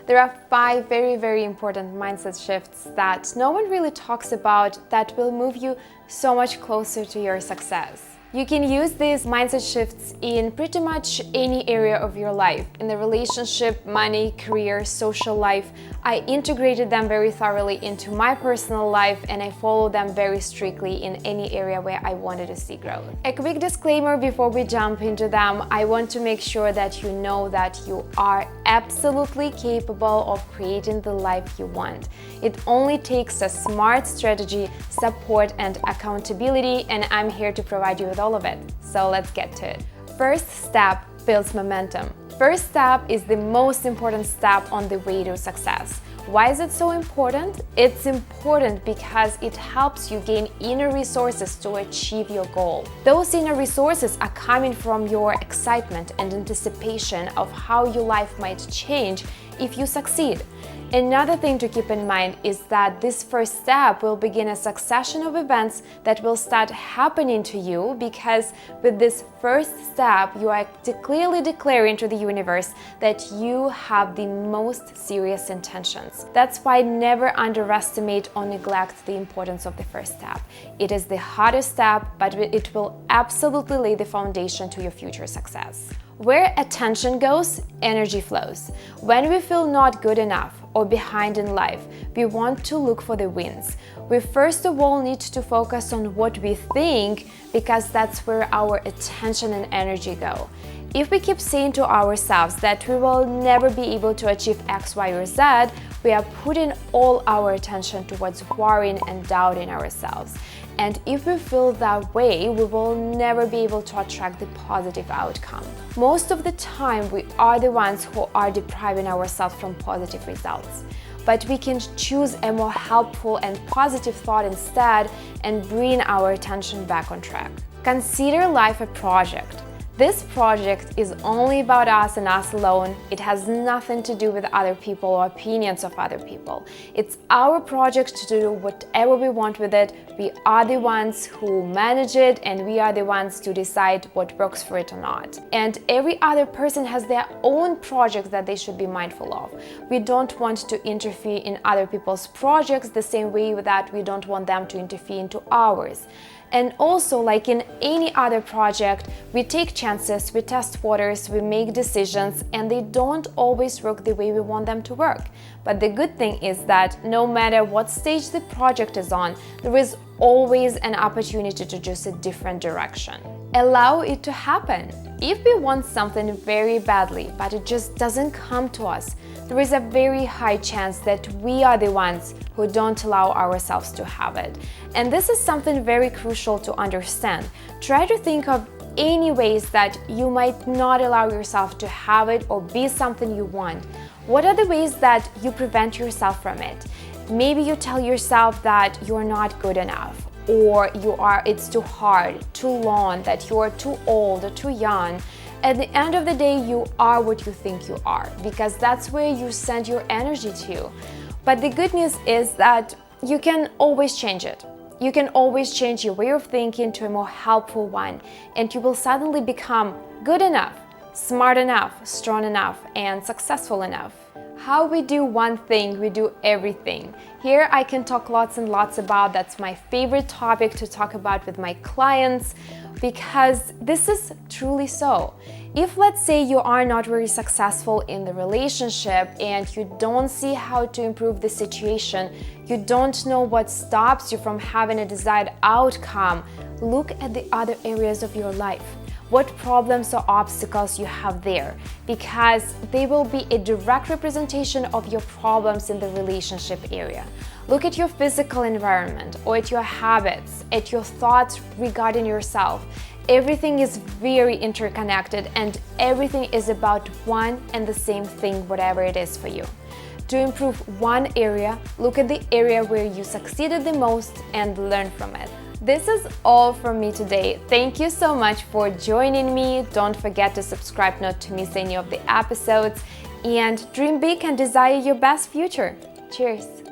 There are 5 very important mindset shifts that no one really talks about that will move you so much closer to your success. You can use these mindset shifts in pretty much any area of your life. In the relationship, money, career, social life. I integrated them very thoroughly into my personal life and I follow them very strictly in any area where I wanted to see growth. A quick disclaimer before we jump into them, I want to make sure that you know that you are absolutely capable of creating the life you want. It only takes a smart strategy, support, and accountability, and I'm here to provide you with all of it. So let's get to it. First step builds momentum. First step is the most important step on the way to success. Why is it so important? It's important because it helps you gain inner resources to achieve your goal. Those inner resources are coming from your excitement and anticipation of how your life might change if you succeed. Another thing to keep in mind is that this first step will begin a succession of events that will start happening to you, because with this first step, you are clearly declaring to the universe that you have the most serious intentions. That's why never underestimate or neglect the importance of the first step. It is the hardest step, but it will absolutely lay the foundation to your future success. Where attention goes, energy flows. When we feel not good enough or behind in life, we want to look for the wins. We first of all need to focus on what we think, because that's where our attention and energy go. If we keep saying to ourselves that we will never be able to achieve X, Y, or Z, we are putting all our attention towards worrying and doubting ourselves. And if we feel that way, we will never be able to attract the positive outcome. Most of the time, we are the ones who are depriving ourselves from positive results. But we can choose a more helpful and positive thought instead and bring our attention back on track. Consider life a project. This project is only about us and us alone. It has nothing to do with other people or opinions of other people. It's our project to do whatever we want with it. We are the ones who manage it, and we are the ones to decide what works for it or not. And every other person has their own project that they should be mindful of. We don't want to interfere in other people's projects the same way that we don't want them to interfere into ours. And also, like in any other project, we take chances, we test waters, we make decisions, and they don't always work the way we want them to work. But the good thing is that no matter what stage the project is on, there is always an opportunity to choose a different direction. Allow it to happen. If we want something very badly, but it just doesn't come to us, there is a very high chance that we are the ones who don't allow ourselves to have it. And this is something very crucial to understand. Try to think of any ways that you might not allow yourself to have it or be something you want. What are the ways that you prevent yourself from it? Maybe you tell yourself that you're not good enough, or it's too hard, too long, that you're too old or too young. At the end of the day, you are what you think you are, because that's where you send your energy to. But the good news is that you can always change it. You can always change your way of thinking to a more helpful one, and you will suddenly become good enough, smart enough, strong enough, and successful enough. How we do one thing, we do everything. Here I can talk lots and lots about. That's my favorite topic to talk about with my clients, because this is truly so. If, let's say, you are not very successful in the relationship and you don't see how to improve the situation, you don't know what stops you from having a desired outcome, look at the other areas of your life. What problems or obstacles you have there, because they will be a direct representation of your problems in the relationship area. Look at your physical environment, or at your habits, at your thoughts regarding yourself. Everything is very interconnected, and everything is about one and the same thing, whatever it is for you. To improve one area, look at the area where you succeeded the most and learn from it. This is all from me today. Thank you so much for joining me. Don't forget to subscribe not to miss any of the episodes, and dream big and desire your best future. Cheers!